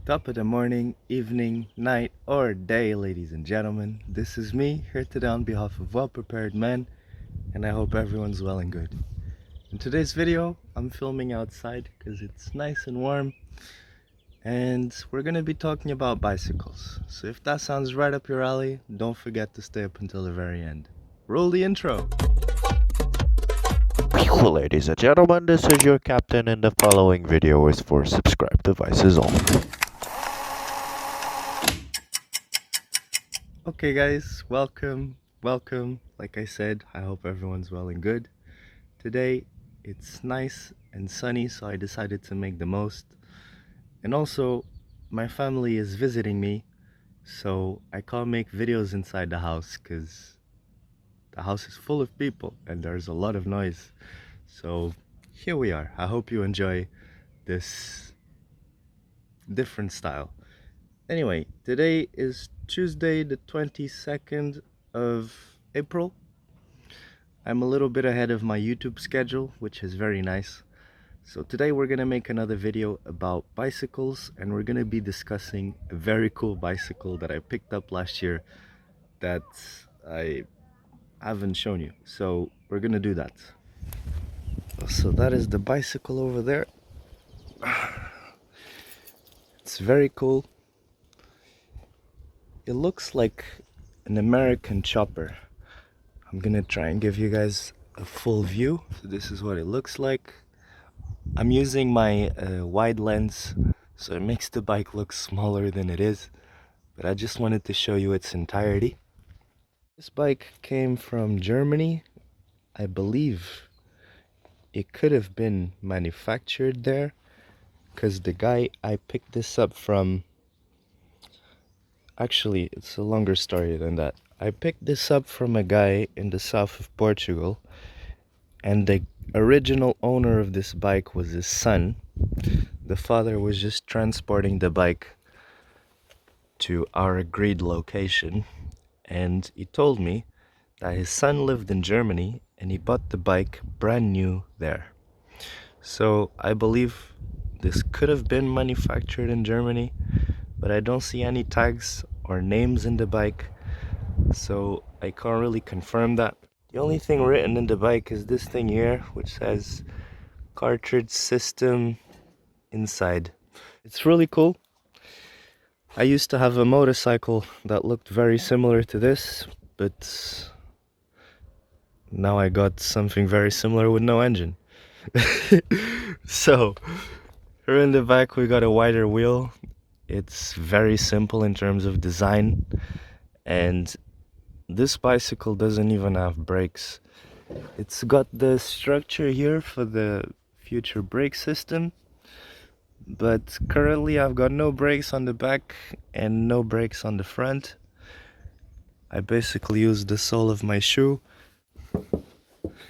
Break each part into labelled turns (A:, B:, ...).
A: Top of the morning, evening, night, or day, ladies and gentlemen. This is me here today on behalf of Well Prepared Men, and I hope everyone's well and good. In today's video, I'm filming outside because it's nice and warm, and we're going to be talking about bicycles. So if that sounds right up your alley, don't forget to stay up until the very end. Roll the intro!
B: Ladies and gentlemen, this is your captain, and the following video is for subscribed devices only.
A: Okay, guys, welcome. Like I said, I hope everyone's well and good. Today it's nice and sunny, so I decided to make the most. And also, my family is visiting me, so I can't make videos inside the house because the house is full of people and there's a lot of noise. So here we are. I hope you enjoy this different style. Anyway, today is Tuesday, the 22nd of April. I'm a little bit ahead of my YouTube schedule, which is very nice. So today we're gonna make another video about bicycles, and we're gonna be discussing a very cool bicycle that I picked up last year that I haven't shown you. So we're gonna do that. So that is the bicycle over there. It's very cool. It looks like an American chopper. I'm gonna try and give you guys a full view. So this is what it looks like. I'm using my wide lens, so it makes the bike look smaller than it is, but I just wanted to show you its entirety. This bike came from Germany. I believe it could have been manufactured there, because the guy I picked this up from, actually it's a longer story than that. I picked this up from a guy in the south of Portugal, and the original owner of this bike was his son. The father was just transporting the bike to our agreed location, and he told me that his son lived in Germany and he bought the bike brand new there. So I believe this could have been manufactured in Germany, but I don't see any tags or names in the bike, so I can't really confirm that. The only thing written in the bike is this thing here, which says cartridge system inside. It's really cool. I used to have a motorcycle that looked very similar to this, but now I got something very similar with no engine. So here in the back we got a wider wheel. It's very simple in terms of design, and this bicycle doesn't even have brakes. It's got the structure here for the future brake system, but currently I've got no brakes on the back and no brakes on the front. I basically use the sole of my shoe,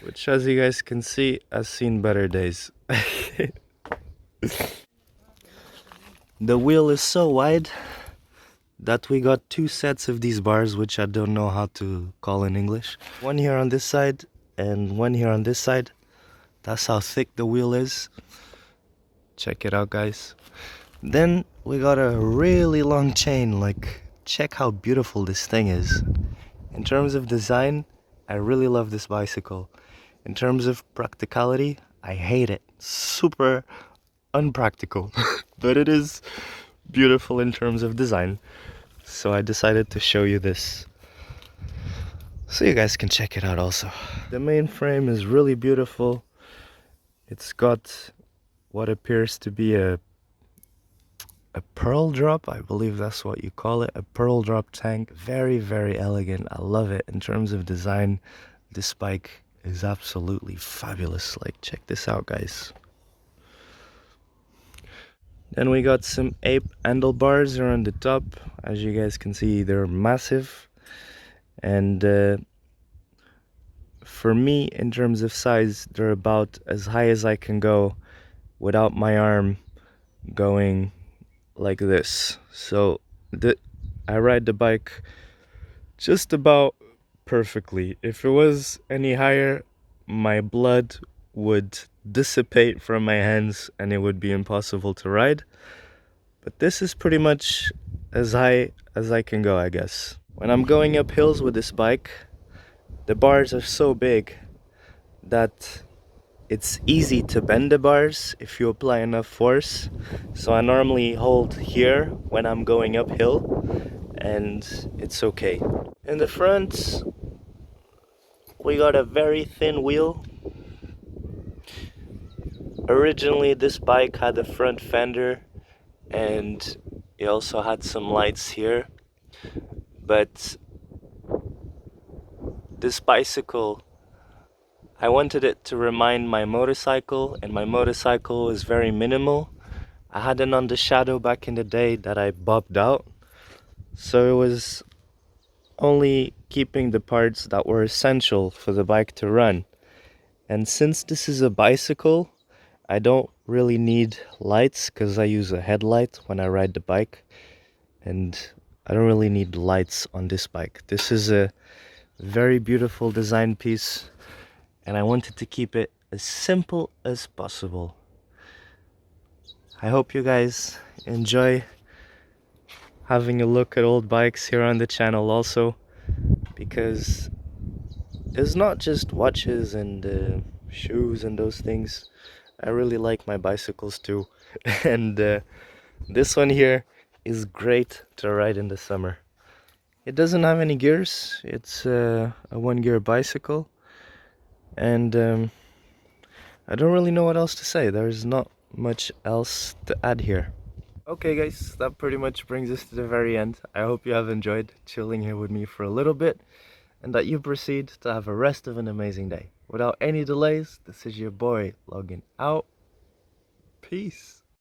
A: which, as you guys can see, has seen better days. The wheel is so wide that we got two sets of these bars, which I don't know how to call in English. One here on this side and one here on this side. That's how thick the wheel is. Check it out, guys. Then we got a really long chain. Like, check how beautiful this thing is. In terms of design, I really love this bicycle. In terms of practicality, I hate it. Super unpractical. But it is beautiful in terms of design. So I decided to show you this, so you guys can check it out also. The main frame is really beautiful. It's got what appears to be a pearl drop, I believe that's what you call it, a pearl drop tank. Very, very elegant. I love it. In terms of design, this bike is absolutely fabulous. Like, check this out, guys. Then we got some ape handlebars around the top. As you guys can see, they're massive. And for me, in terms of size, they're about as high as I can go without my arm going like this. So I ride the bike just about perfectly. If it was any higher, my blood would dissipate from my hands and it would be impossible to ride. But this is pretty much as high as I can go, I guess. When I'm going up hills with this bike, the bars are so big that it's easy to bend the bars if you apply enough force. So I normally hold here when I'm going uphill, and it's okay. In the front, we got a very thin wheel. Originally, this bike had a front fender, and it also had some lights here. But this bicycle, I wanted it to remind my motorcycle, and my motorcycle is very minimal. I had an on the shadow back in the day that I bobbed out, so it was only keeping the parts that were essential for the bike to run. And since this is a bicycle, I don't really need lights because I use a headlight when I ride the bike, and I don't really need lights on this bike. This is a very beautiful design piece, and I wanted to keep it as simple as possible. I hope you guys enjoy having a look at old bikes here on the channel also, because it's not just watches and shoes and those things. I really like my bicycles too. And this one here is great to ride in the summer. It doesn't have any gears. It's a one-gear bicycle, and I don't really know what else to say. There's not much else to add here. Okay guys, that pretty much brings us to the very end. I hope you have enjoyed chilling here with me for a little bit, and that you proceed to have a rest of an amazing day. Without any delays, this is your boy logging out. Peace.